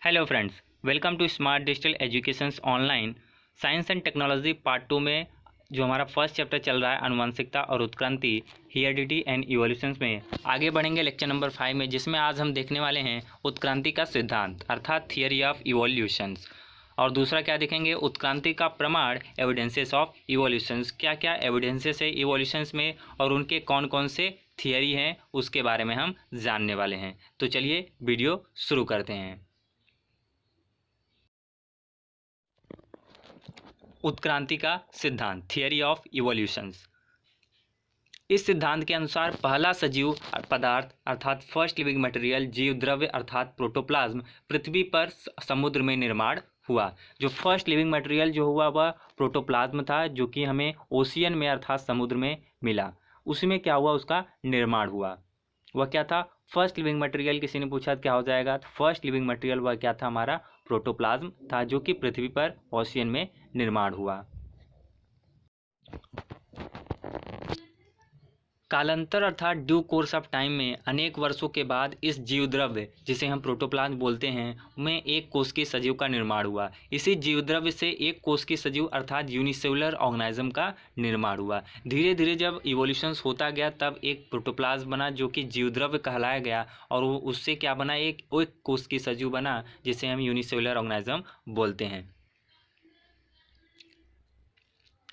Hello friends, welcome to smart digital educations online science and technology part 2 में जो हमारा first chapter चल रहा है आनुवंशिकता और उत्क्रांति हेरिडिटी एंड इवोल्यूशंस में आगे बढ़ेंगे लेक्चर नंबर 5 में, जिसमें आज हम देखने वाले हैं उत्क्रांति का सिद्धांत अर्थात थियरी ऑफ इवोल्यूशंस। और दूसरा क्या देखेंगे, उत्क्रांति का प्रमाण एविडेंसेस ऑफ इवोल्यूशंस। क्या क्या एविडेंसेस है इवोल्यूशंस में और उनके कौन कौन से थियरी हैं उसके बारे में हम जानने वाले हैं। तो चलिए वीडियो शुरू करते हैं। उत्क्रांति का सिद्धांत थियरी ऑफ इवोल्यूशंस। इस सिद्धांत के अनुसार पहला सजीव पदार्थ अर्थात फर्स्ट लिविंग मटेरियल जीव द्रव्य अर्थात प्रोटोप्लाज्म पृथ्वी पर समुद्र में निर्माण हुआ। जो फर्स्ट लिविंग मटेरियल जो हुआ वह प्रोटोप्लाज्म था, जो कि हमें ओशियन में अर्थात समुद्र में मिला। उसमें क्या हुआ, उसका निर्माण हुआ। वह क्या था, फर्स्ट लिविंग मटेरियल। किसी ने पूछा क्या हो जाएगा, तो फर्स्ट लिविंग मटेरियल वह क्या था, हमारा प्रोटोप्लाज्म था, जो कि पृथ्वी पर ओशियन में निर्माण हुआ। कालांतर अर्थात ड्यू कोर्स ऑफ टाइम में अनेक वर्षों के बाद इस जीव द्रव्य जिसे हम प्रोटोप्लाज्म बोलते हैं में एक कोशिकीय सजीव का निर्माण हुआ। इसी जीव द्रव्य से एक कोशिकीय सजीव अर्थात यूनिसेलुलर ऑर्गेनिज्म का निर्माण हुआ। धीरे धीरे जब इवोल्यूशंस होता गया तब एक प्रोटोप्लाज्म बना जो कि जीव द्रव्य कहलाया गया, और वो उससे क्या बना, एक कोशिकीय सजीव बना जिसे हम यूनिसेलुलर ऑर्गेनिज्म बोलते हैं।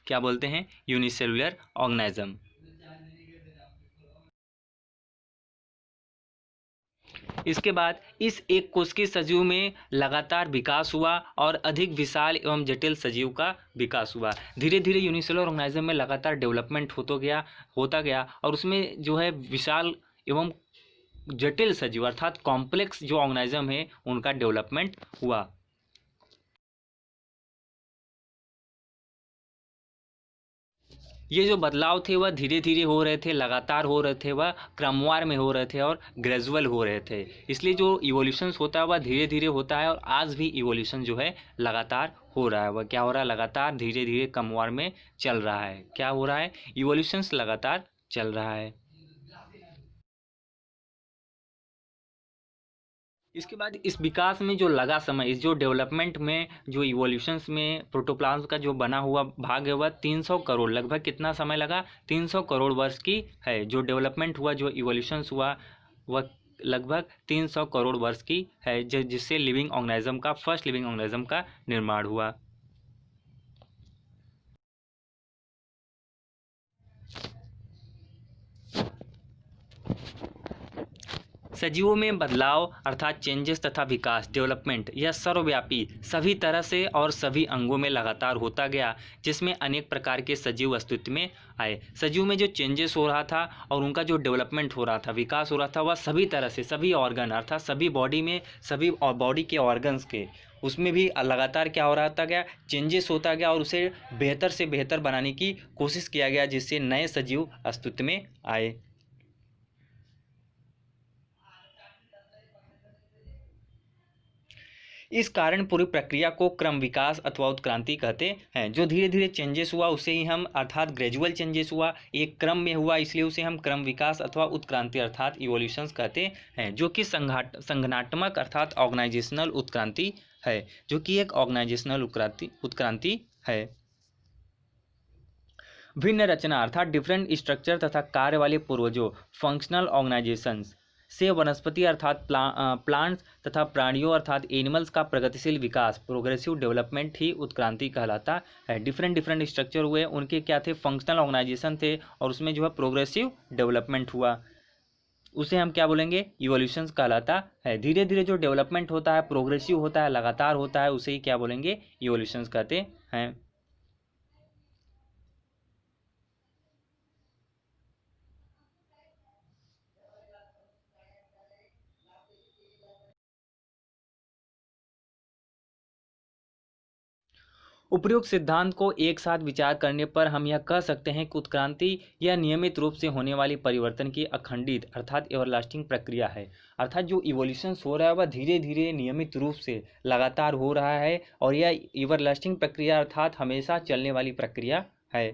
क्या बोलते हैं, यूनिसेलुलर ऑर्गेनिज्म। इसके बाद इस एक कोशिकीय सजीव में लगातार विकास हुआ और अधिक विशाल एवं जटिल सजीव का विकास हुआ। धीरे धीरे यूनिसेलुलर ऑर्गेनिज्म में लगातार डेवलपमेंट होता गया और उसमें जो है विशाल एवं जटिल सजीव अर्थात कॉम्प्लेक्स जो ऑर्गेनिज्म है उनका डेवलपमेंट हुआ। ये जो बदलाव थे वह धीरे धीरे हो रहे थे, लगातार हो रहे थे, वह क्रमवार में हो रहे थे और ग्रेजुअल हो रहे थे। इसलिए जो इवोल्यूशंस होता है वह धीरे धीरे होता है और आज भी इवोल्यूशन जो है लगातार हो रहा है। वह क्या हो रहा है, लगातार धीरे धीरे क्रमवार में चल रहा है। क्या हो रहा है, इवोल्यूशंस लगातार चल रहा है। इसके बाद इस विकास में जो लगा समय, इस जो डेवलपमेंट में जो इवोल्यूशंस में प्रोटोप्लाज्म का जो बना हुआ भाग है वह 300 करोड़, लगभग कितना समय लगा, 300 करोड़ वर्ष की है। जो डेवलपमेंट हुआ, जो इवोल्यूशंस हुआ वह लगभग 300 करोड़ वर्ष की है, जिससे लिविंग ऑर्गेनिज्म का, फर्स्ट लिविंग ऑर्गेनिज्म का निर्माण हुआ। सजीवों में बदलाव अर्थात चेंजेस तथा विकास डेवलपमेंट यह सर्वव्यापी सभी तरह से और सभी अंगों में लगातार होता गया, जिसमें अनेक प्रकार के सजीव अस्तित्व में आए। सजीव में जो चेंजेस हो रहा था और उनका जो डेवलपमेंट हो रहा था, विकास हो रहा था, वह सभी तरह से, सभी ऑर्गन अर्थात सभी बॉडी में, सभी बॉडी के ऑर्गन्स के उसमें भी लगातार क्या हो रहा था, गया चेंजेस होता गया और उसे बेहतर से बेहतर बनाने की कोशिश किया गया, जिससे नए सजीव अस्तित्व में आए। इस कारण पूरी प्रक्रिया को क्रम विकास अथवा उत्क्रांति कहते हैं। जो धीरे धीरे चेंजेस हुआ उसे ही हम अर्थात ग्रेजुअल चेंजेस हुआ, एक क्रम में हुआ, इसलिए उसे हम क्रम विकास अथवा उत्क्रांति अर्थात इवोल्यूशंस कहते हैं। जो कि संगठनात्मक अर्थात ऑर्गेनाइजेशनल उत्क्रांति है, जो कि एक ऑर्गेनाइजेशनल उत्क्रांति है। भिन्न रचना अर्थात डिफरेंट स्ट्रक्चर तथा कार्य वाले पूर्वजों फंक्शनल ऑर्गेनाइजेशंस से वनस्पति अर्थात प्लांट्स तथा प्राणियों अर्थात एनिमल्स का प्रगतिशील विकास प्रोग्रेसिव डेवलपमेंट ही उत्क्रांति कहलाता है। डिफरेंट स्ट्रक्चर हुए, उनके क्या थे, फंक्शनल ऑर्गेनाइजेशन थे, और उसमें जो है प्रोग्रेसिव डेवलपमेंट हुआ, उसे हम क्या बोलेंगे, इवोल्यूशंस कहलाता है। धीरे धीरे जो डेवलपमेंट होता है, प्रोग्रेसिव होता है, लगातार होता है, उसे ही क्या बोलेंगे, इवोल्यूशंस कहते हैं। उपरोक्त सिद्धांत को एक साथ विचार करने पर हम यह कह सकते हैं कि उत्क्रांति यह नियमित रूप से होने वाली परिवर्तन की अखंडित अर्थात एवरलास्टिंग प्रक्रिया है। अर्थात जो इवोल्यूशंस हो रहा है वह धीरे धीरे नियमित रूप से लगातार हो रहा है और यह एवरलास्टिंग प्रक्रिया अर्थात हमेशा चलने वाली प्रक्रिया है।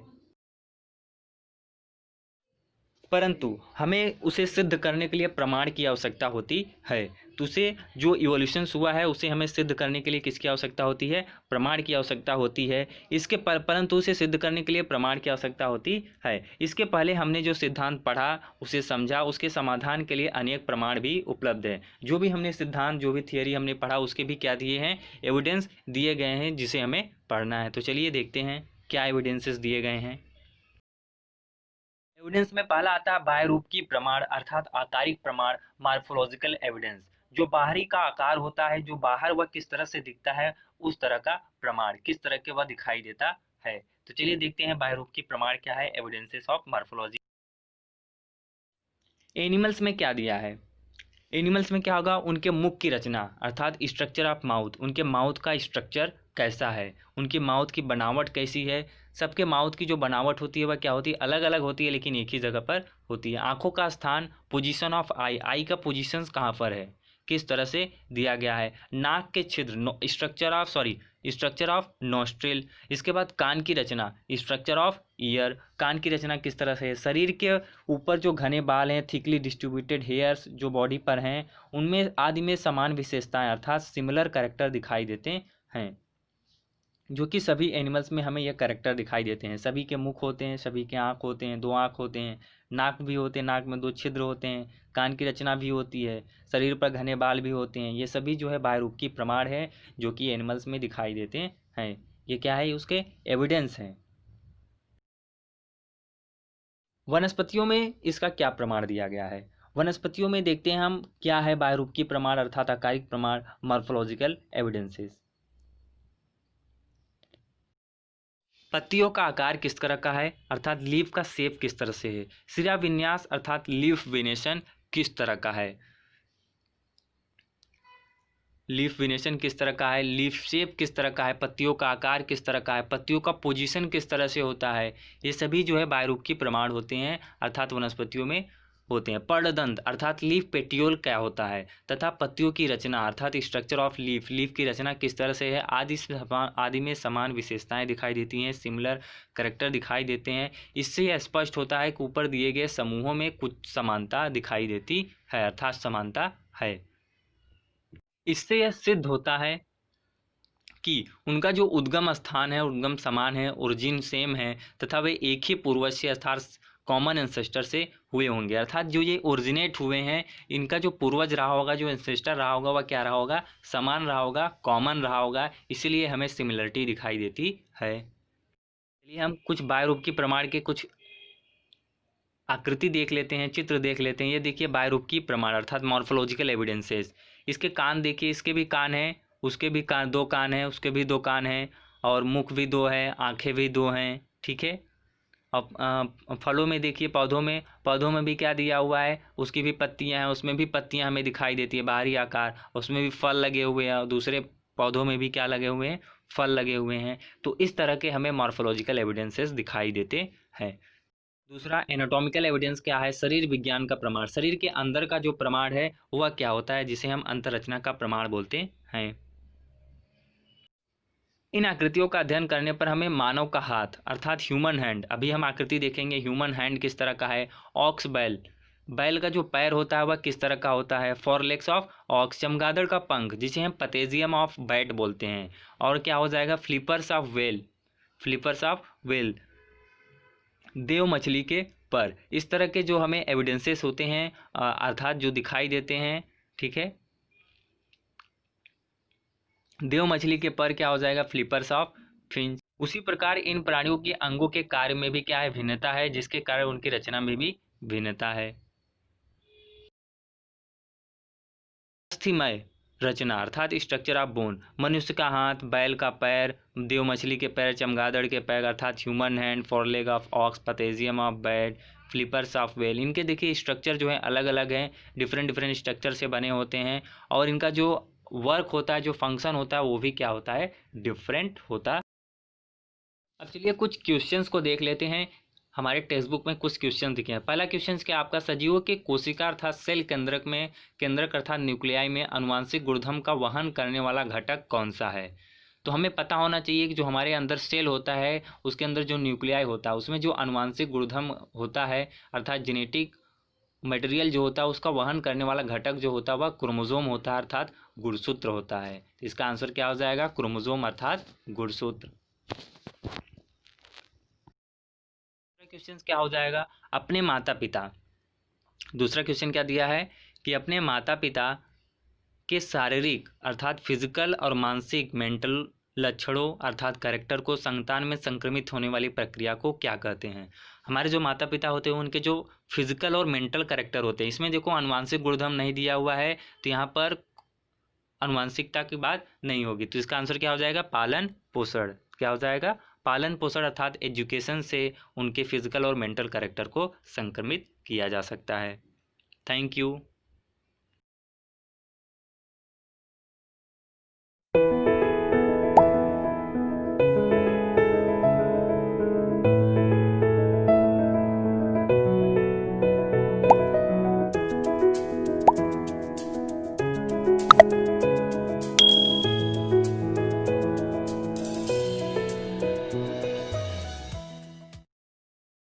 परंतु हमें उसे सिद्ध करने के लिए प्रमाण की आवश्यकता होती है। तो उसे जो इवोल्यूशंस हुआ है उसे हमें सिद्ध करने के लिए किसकी आवश्यकता होती है? प्रमाण की आवश्यकता होती है। इसके परंतु उसे सिद्ध करने के लिए प्रमाण की आवश्यकता होती है। इसके पहले हमने जो सिद्धांत पढ़ा उसे समझा, उसके समाधान के लिए अनेक प्रमाण भी उपलब्ध है। जो भी हमने सिद्धांत, जो भी थियरी हमने पढ़ा उसके भी क्या दिए हैं? एविडेंस दिए गए हैं, जिसे हमें पढ़ना है। तो चलिए देखते हैं क्या एविडेंसेस दिए गए हैं। एविडेंस में पहला आता है बाह्यरूपकी प्रमाण अर्थात आकारिक प्रमाण, मॉर्फोलॉजिकल एविडेंस। जो बाहरी का आकार होता है, जो बाहर वह किस तरह से दिखता है, उस तरह का प्रमाण, किस तरह के वह दिखाई देता है। तो चलिए देखते हैं बाह्यरूपकी प्रमाण क्या है, एविडेंसेस ऑफ मॉर्फोलॉजी। एनिमल्स में क्या दिया है? एनिमल्स में क्या होगा? उनके मुख की रचना अर्थात स्ट्रक्चर ऑफ माउथ, उनके माउथ का स्ट्रक्चर कैसा है, उनकी माउथ की बनावट कैसी है। सबके माउथ की जो बनावट होती है वह क्या होती है? अलग अलग होती है, लेकिन एक ही जगह पर होती है। आंखों का स्थान, पोजीशन ऑफ आई, आई का पोजीशन कहाँ पर है, किस तरह से दिया गया है। नाक के छिद्र, स्ट्रक्चर ऑफ नोस्ट्रिल। इसके बाद कान की रचना, स्ट्रक्चर ऑफ ईयर, कान की रचना किस तरह से है। शरीर के ऊपर जो घने बाल हैं, थिकली डिस्ट्रीब्यूटेड हेयर्स जो बॉडी पर हैं, उनमें आदि में समान विशेषताएं अर्थात सिमिलर कैरेक्टर दिखाई देते हैं, जो कि सभी एनिमल्स में हमें यह कैरेक्टर दिखाई देते हैं। सभी के मुख होते हैं, सभी के आँख होते हैं, 2 आँख होते हैं, नाक भी होते हैं, नाक में 2 छिद्र होते हैं, कान की रचना भी होती है, शरीर पर घने बाल भी होते हैं। ये सभी जो है बाह्यरूपकी प्रमाण है, जो कि एनिमल्स में दिखाई देते हैं। ये क्या है? उसके एविडेंस हैं। वनस्पतियों में इसका क्या प्रमाण दिया गया है? वनस्पतियों में देखते हैं हम क्या है बाह्यरूपकी प्रमाण अर्थात आकारिक प्रमाण, मॉर्फोलॉजिकल एविडेंसेस। पत्तियों का आकार किस तरह का है अर्थात लीफ का शेप किस तरह से है। सिरा विन्यास अर्थात लीफ वेनेशन किस तरह का है। लीफ वेनेशन किस तरह का है, लीफ शेप किस तरह का है, पत्तियों का आकार किस तरह का है, पत्तियों का पोजीशन किस तरह से होता है। ये सभी जो है बाह्यरूपकी प्रमाण होते हैं अर्थात वनस्पतियों में होते हैं। पर्णदंत अर्थात लीफ पेटियोल क्या होता है, तथा पत्तियों की रचना अर्थात स्ट्रक्चर ऑफ लीफ, लीफ की रचना किस तरह से है, आदि में समान विशेषताएं दिखाई देती हैं, सिमिलर कैरेक्टर दिखाई देते हैं। इससे यह स्पष्ट होता है कि ऊपर दिए गए समूहों में कुछ समानता दिखाई देती है अर्थात समानता है। इससे यह सिद्ध होता है कि उनका जो उद्गम स्थान है, उद्गम समान है, ओरिजिन सेम है, तथा वे एक ही पूर्वज से अर्थात कॉमन एंसेस्टर से हुए होंगे। अर्थात जो ये ओरिजिनेट हुए हैं, इनका जो पूर्वज रहा होगा, जो एंसेस्टर रहा होगा, वह क्या रहा होगा? समान रहा होगा, कॉमन रहा होगा। इसीलिए हमें सिमिलरिटी दिखाई देती है। चलिए हम कुछ बाह्यरूपकी प्रमाण के कुछ आकृति देख लेते हैं, चित्र देख लेते हैं। ये देखिए बाह्यरूपकी प्रमाण अर्थात मॉर्फोलॉजिकल एविडेंसेस। इसके कान देखिए, इसके भी कान हैं, उसके भी कान, 2 कान हैं, उसके भी 2 कान हैं, और मुख भी 2 है, आंखें भी 2 हैं। ठीक है। अब फलों में देखिए, पौधों में भी क्या दिया हुआ है, उसकी भी पत्तियां हैं, उसमें भी पत्तियां हमें दिखाई देती है बाहरी आकार, उसमें भी फल लगे हुए हैं, और दूसरे पौधों में भी क्या लगे हुए हैं? फल लगे हुए हैं। तो इस तरह के हमें मॉर्फोलॉजिकल एविडेंसेस दिखाई देते हैं। दूसरा एनाटॉमिकल एविडेंस क्या है? शरीर विज्ञान का प्रमाण। शरीर के अंदर का जो प्रमाण है वह क्या होता है, जिसे हम अंतररचना का प्रमाण बोलते हैं। इन आकृतियों का अध्ययन करने पर हमें मानव का हाथ अर्थात ह्यूमन हैंड, अभी हम आकृति देखेंगे ह्यूमन हैंड किस तरह का है। ऑक्स बैल, बैल का जो पैर होता है वह किस तरह का होता है। फोरलेग्स ऑफ ऑक्स, चमगादड़ का पंख जिसे हम पतेजियम ऑफ बैट बोलते हैं। और क्या हो जाएगा? Flippers of whale, flippers of whale, देव मछली के पर। इस तरह के जो हमें एविडेंसेस होते हैं अर्थात जो दिखाई देते हैं, ठीक है। देव मछली के पर क्या हो जाएगा? Flippers of Finch. उसी प्रकार इन प्राणियों के अंगों के कार्य में भी क्या है? भिन्नता है, जिसके कारण उनकी रचना में भी भिन्नता है। अस्थिमय रचना अर्थात स्ट्रक्चर ऑफ बोन, मनुष्य का हाथ, बैल का पैर, देव मछली के पैर, चमगादड़ के पैर अर्थात human hand, foreleg of ox, patagium of bat, flippers of whale. इनके देखिए स्ट्रक्चर जो है अलग अलग हैं, डिफरेंट स्ट्रक्चर से बने होते हैं, और इनका जो वर्क होता है, जो फंक्शन होता है, वो भी क्या होता है? डिफरेंट होता है। अब चलिए कुछ क्वेश्चंस को देख लेते हैं। हमारे टेक्स्ट बुक में कुछ क्वेश्चन दिखे हैं। पहला क्वेश्चन क्या आपका? सजीवों के कोशिका अर्थात सेल केंद्रक अर्थात न्यूक्लियाई में आनुवांशिक गुणधर्म का वहन करने वाला घटक कौन सा है। तो हमें पता होना चाहिए कि जो हमारे अंदर सेल होता है, उसके अंदर जो न्यूक्लियाई होता है, उसमें जो आनुवांशिक गुणधर्म होता है अर्थात जेनेटिक मटेरियल जो होता है उसका वहन करने वाला घटक जो होता है वह क्रोमोसोम होता है अर्थात गुणसूत्र होता है। तो इसका आंसर क्या हो जाएगा? क्रोमोसोम अर्थात गुणसूत्र। क्वेश्चन क्या हो जाएगा? अपने माता पिता। दूसरा क्वेश्चन क्या दिया है कि अपने माता पिता के शारीरिक अर्थात फिजिकल और मानसिक मेंटल लक्षणों अर्थात कैरेक्टर को संतान में संक्रमित होने वाली प्रक्रिया को क्या कहते हैं? हमारे जो माता पिता होते हैं उनके जो फिजिकल और मेंटल कैरेक्टर होते हैं, इसमें देखो अनुवांशिक गुणधर्म नहीं दिया हुआ है तो यहाँ पर अनुवांशिकता की बात नहीं होगी। तो इसका आंसर क्या हो जाएगा? पालन पोषण। क्या हो जाएगा? पालन पोषण अर्थात एजुकेशन से उनके फिजिकल और मेंटल कैरेक्टर को संक्रमित किया जा सकता है। Thank you.